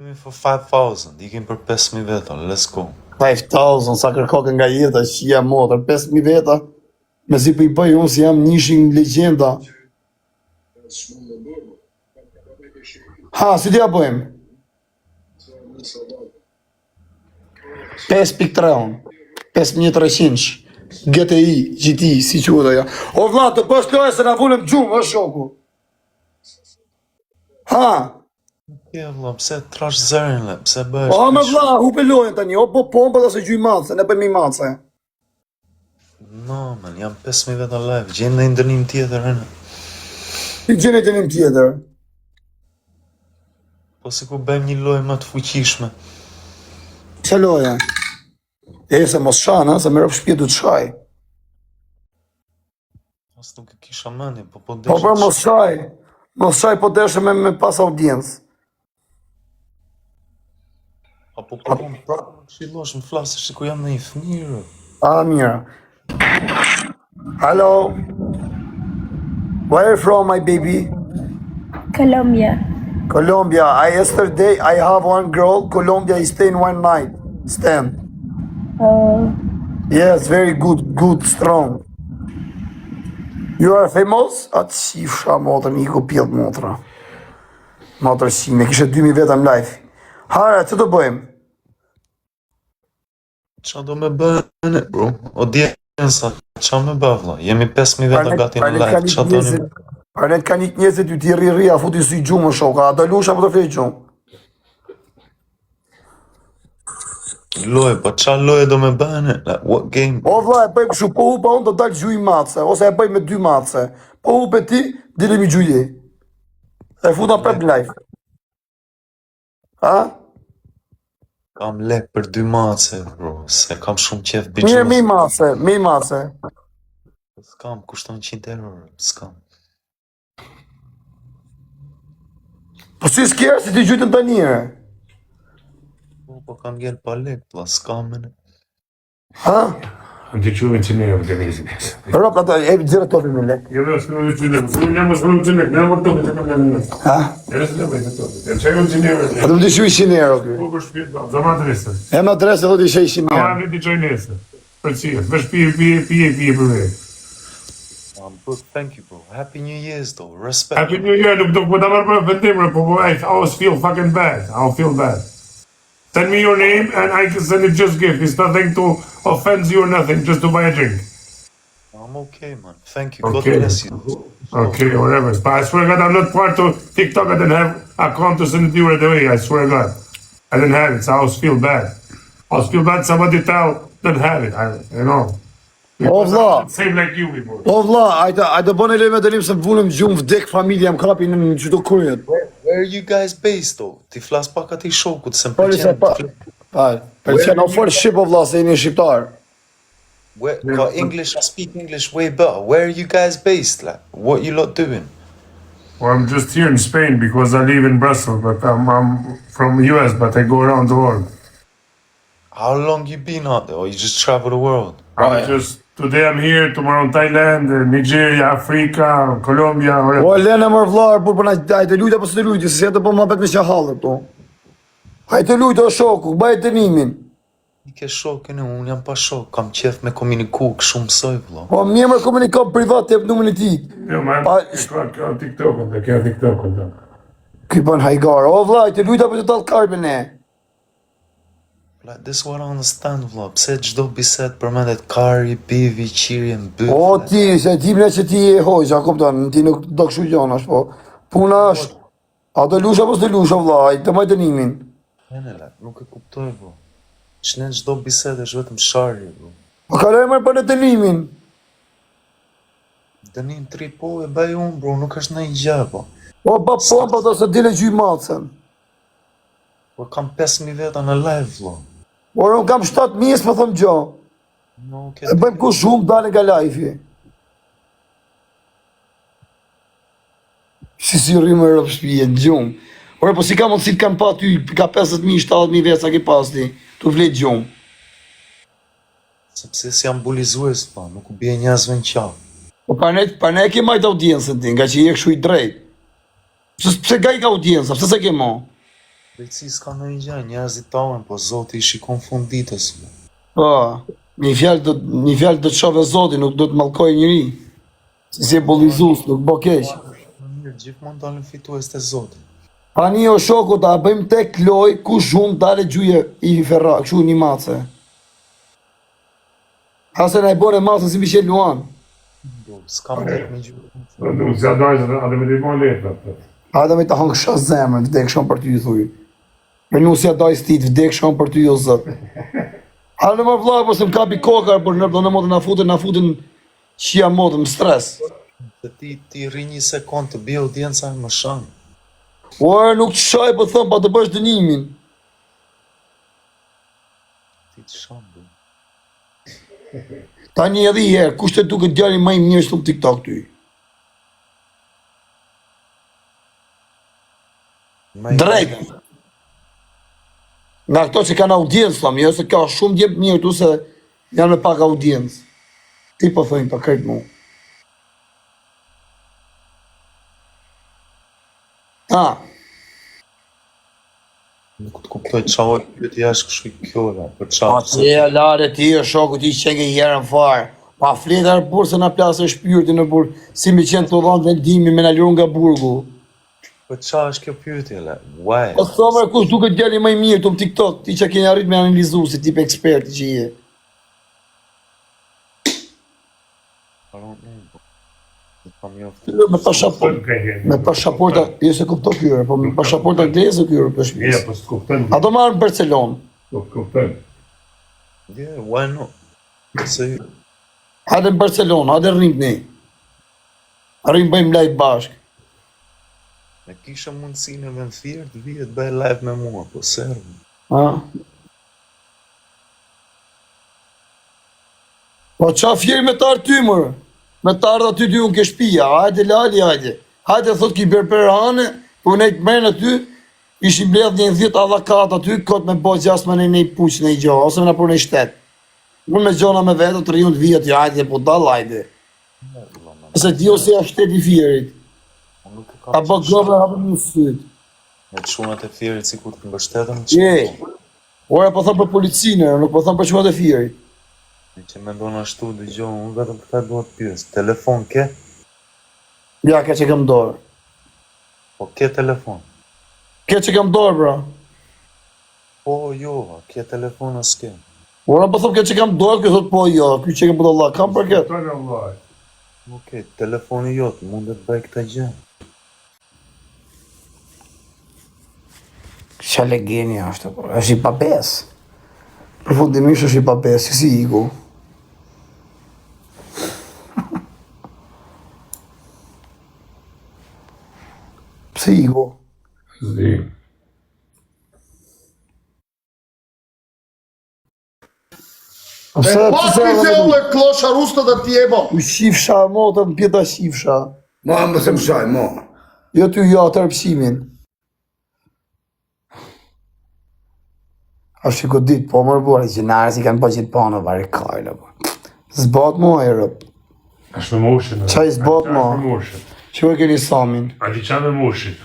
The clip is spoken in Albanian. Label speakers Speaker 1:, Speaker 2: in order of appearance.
Speaker 1: For 5,000, ikim për 5.000 veta, let's go.
Speaker 2: 5,000, sa kërkoke nga jeta, që jam motër, 5.000 veta, me si për i bëj unë si jam nishin legjenda. Ha, si t'ja bëjmë? 5.3 unë, 5.300, GTI, GT, si që dhe ja. O vla, të bësh loje se na vullëm gjumë, është shoku. Ha?
Speaker 1: Ja vla, pse trash zërin le, pse bësh?
Speaker 2: O me vla, hupe lojën tani, o po pompa dhe se gjuj matëse, ne bëjmë i matëse.
Speaker 1: No, man, jam 5.000 veta live, gjenë dhe ndërnim tjetër, hënë.
Speaker 2: Ti gjeni të njëm tjetër.
Speaker 1: Po si ku bëjmë një lojë më të fuqishme.
Speaker 2: Që loje? E se mos shana, se me rëpë shpje du të shaj.
Speaker 1: Mos nuk e kisha mendje, po
Speaker 2: Po
Speaker 1: deshe
Speaker 2: për mos shaj. Mos shaj po deshe me pas audiencë.
Speaker 1: Apo po më shilosh më flasë që ku jam në një fëmijë.
Speaker 2: A, mira. Hello. Where are you from, my baby?
Speaker 3: Colombia.
Speaker 2: Colombia. Yesterday I have one girl. Colombia is staying one night. Stand. Yes, very good, strong. You are famous? Atë shifsha motër, një ku pjellë motra. Motër si, me kishe 2.000 veta në live. Hara, që të bëjmë?
Speaker 1: Qa do me bëne, bro? O djensa, qa me bëvla? Jemi 5.000 veta gati në live, qa do një...
Speaker 2: Parnet ka një njëzit, ju t'i rri, a futi si gjumë shoka, a do lusha për të fejtë gjumë.
Speaker 1: Loje, po qa loje do me bëne? Like, what game?
Speaker 2: O vla, e bëjmë kështu, po hupa unë të dalë gjuj matëse, ose e bëjmë me 2 matëse. Po hupe ti, dilemi gjuje. E futa prep live. Ha?
Speaker 1: Kam lek për 2 mace, bro, se kam shumë qef biqës.
Speaker 2: Mirë, mi matëse.
Speaker 1: S'kam, kushton 100 euro, s'kam.
Speaker 2: Po si s'kjerë, si ti gjujtë të njëre?
Speaker 1: Po kam gjerë pa lek, pla s'kam mene.
Speaker 2: Ha?
Speaker 4: Ti quve që ne e vëtë nizit.
Speaker 2: Rok, ata, e gjire topi me lek.
Speaker 4: Jo, s'këm e që ne, s'këm e më që ne, ne më topi që kam në.
Speaker 2: Ha?
Speaker 4: E s'këm e më topi. E që e që ne e vëtë.
Speaker 2: A të më të shui 100 euro, kjo.
Speaker 4: Po kështë pjetë, zama të resë.
Speaker 2: E më adresë dhe të ishe 100
Speaker 4: Ama
Speaker 2: euro.
Speaker 4: në ti qoj nesë. Për qijë, vesh pije për me.
Speaker 1: Bro, thank you, bro. Happy New Year's, though. Respect.
Speaker 4: Happy New Year, nuk do të marrë për vendim, po I always feel fucking bad. I'll feel bad. Send me your name and I can send it just gift. It's nothing to offend you or nothing, just to buy a drink.
Speaker 1: I'm okay, man. Thank you. God
Speaker 4: Okay.
Speaker 1: bless you.
Speaker 4: Okay, whatever. But I swear to God, I'm not part of TikTok. I didn't have account to send it to you right away. I swear to God. I didn't have it, so I always feel bad. I always feel bad somebody didn't have it, you know.
Speaker 2: O vla,
Speaker 4: Same like you before.
Speaker 2: o vla, ajta bënë e lejme të njëm se vullëm gjumë vdek familja më kapi në qëto kërjet.
Speaker 1: Where are you guys based, though? Ti flas pak ati shokut, se më
Speaker 2: Pari se pa, për që në ofër shqip o vla, se jeni shqiptar.
Speaker 1: Ka English, I speak English way better. Where are you guys based, like? What you lot doing?
Speaker 4: Well, I'm just here in Spain because I live in Brussels, but I'm from US, but I go around the world.
Speaker 1: How long you been out there, or you just travel the world?
Speaker 4: Today I'm here, tomorrow in Thailand, Nigeria, Africa, Colombia, whatever.
Speaker 2: O, lene mërë vlarë, për përna, ajte lujta për së të lujti, se jetë për më bet me që halë, to. Ajte lujta o shoku, bajt të nimin.
Speaker 1: I ke shokën e unë jam pa shok, kam qef me komuniku, këshu mësoj, vlo.
Speaker 2: O, mje më komunikam privat, të jep numën e ti.
Speaker 4: Jo, man, kjo TikTok-ën, dhe kjo TikTok-ën, dhe.
Speaker 2: Ky bën hajgar, o vla, ajte lujta për të talë karbe ne.
Speaker 1: Like, this is what I understand, vlo. Pse gjdo biset përmendet kari, bivi, qiri, mbyt.
Speaker 2: O, ti, se ti mle që ti e hoqja, kupton, ti nuk do këshu gjonë është, po. Puna është, a do lusha po s'do lusha, vla, të majtë nimin.
Speaker 1: Nene, like, nuk e kuptoj, vlo. Që ne gjdo biset është vetëm shari, vlo.
Speaker 2: Po kaloj mërë për në të nimin.
Speaker 1: Dënim 3 po e bëj unë, bro, nuk është në i gjë, po.
Speaker 2: O, ba pompa do se dile gjy matësen.
Speaker 1: Po kam 5.000 veta në live, vlo.
Speaker 2: Por unë kam 7.000, më thëmë gjo.
Speaker 1: Nuk
Speaker 2: E bëjmë ku shumë, dale nga lajfi. Si rrimë rëpë shpije, në gjumë. Ore, po si ka mundësi të kanë pa ty, ka 50.000, 70.000 vetë sa ki pas ti, tu vletë gjumë.
Speaker 1: Sepse si jam bulizues, pa, nuk u bje njëzve në qafë.
Speaker 2: Po pa ne ke majtë audiencën ti, nga që je këshu i drejt. Pse ga i ka audiencë, pse se ke mo?
Speaker 1: Drejtësi s'ka në një gjë, njerëzit tamen, po Zoti I shikon funditës.
Speaker 2: Po, një fjalë do të shove Zoti, nuk do të mallkoj njëri. Si e bollizus, nuk bo keq.
Speaker 1: Në mirë, gjithmonë dalin fitues te Zoti.
Speaker 2: Tani o shoku, ta bëjmë tek loj, ku shumë dale gjuje I ferra, kështu një mace. Hase na I bone mace si Michel Luan.
Speaker 1: S'kam tek me gjë.
Speaker 4: Nuk zja dajzë, adhe me të I bojnë letë.
Speaker 2: Hajde me të hangë shë zemrën, vdek shumë për ty, thuj. Me nusja daj stit, vdek shumë për ty, o zët. Hajde në më vla, po se më kapi kokar, por në modë na futen qia modë, më stres.
Speaker 1: Se ti rri një sekund të bie audienca më shën.
Speaker 2: Ore, nuk të shaj, po thëmë, pa të bësh dënimin.
Speaker 1: Ti të shën, bu.
Speaker 2: Tani edhe I herë, kush të duket djali më I mirë shumë TikTok ty? Drejt. Nga këto që kanë audiencë, thamë, jo se ka shumë djep mirë tu se janë me pak audiencë. Ti po thëjnë pa krejt mu.
Speaker 1: Nuk të kuptoj qa oj pyetje jashtë kështu kjo dhe, për qa.
Speaker 2: Pa ti e lare ti e shoku ti që nge jerën farë. Pa fletar burë se na plasë e shpyrti në burë, si me qenë të dhanë vendimi me na liru nga burgu.
Speaker 1: Për qa është kjo pyetje, le? Why?
Speaker 2: Po thomër kush duket djali më I mirë të më TikTok, ti që keni arrit me analizu si tip eksperti që je. Me pashaporta, jo se kupto kyre, po me pashaporta angleze kyre për shpis.
Speaker 4: Ja, po s'kuptën.
Speaker 2: Ato marrë në Barcelonë.
Speaker 4: Po s'kuptën.
Speaker 1: Yeah, why not? Se
Speaker 2: Hajde në Barcelonë, hajde rrim ne. Arrim bëjmë live bashkë.
Speaker 1: me kisha mundësinë e në thirë të vijet bëj live me mua, po servë.
Speaker 2: Ha? Po qa fjeri me të ty mërë? Me të ardha ty dy unë ke shpia, hajde lali, hajde. Hajde thot ki berberane, po nejtë mërën aty, ishim bledh një 10 adhakat aty, kot me bo gjas me nej puq nej gjo, ose me në për nej shtet. Unë me gjona me vetë, të rion të vijet, hajde, po dal, hajde. Se ti ose ja shtet I fjerit. A bë grove hapë një syt.
Speaker 1: Me të shumët e fjerit si kur të mbështetëm
Speaker 2: Ora po thëm për policinë, nuk po thëm për shumët e fjerit.
Speaker 1: që me ndonë ashtu dëgjohë, unë vetëm për ta duhet pyes. Telefon ke?
Speaker 2: Ja, ke që kam dorë.
Speaker 1: Po ke telefon?
Speaker 2: Ke që kam dorë, bra.
Speaker 1: Po jo, ke telefon as ke?
Speaker 2: Ora po thëm ke që kam dorë, kjo thot po jo, kjo që kam për Allah, kam për këtë.
Speaker 4: Kuptën Allah.
Speaker 1: Okej, telefoni jot, mundet bëj këta gjë.
Speaker 2: Qa legeni është, është I papes. Përfundimisht është I papes, si Igu. Pse Igu?
Speaker 4: Zdi.
Speaker 2: Pse
Speaker 5: ullë klosha rusta dhe ti e bo.
Speaker 2: u shifsha mo të më pjeta shifsha.
Speaker 5: Ma më se më shaj, mo.
Speaker 2: Jo ty jo atër pësimin. A shiko dit, po mërë bërë, që nërës I kanë po qitë po në varë kajle. Zbat mo e rëp.
Speaker 4: Është me moshën.
Speaker 2: Qaj zbat mo?
Speaker 4: Është me moshën.
Speaker 2: Që e keni samin?
Speaker 4: A ti qa me moshën?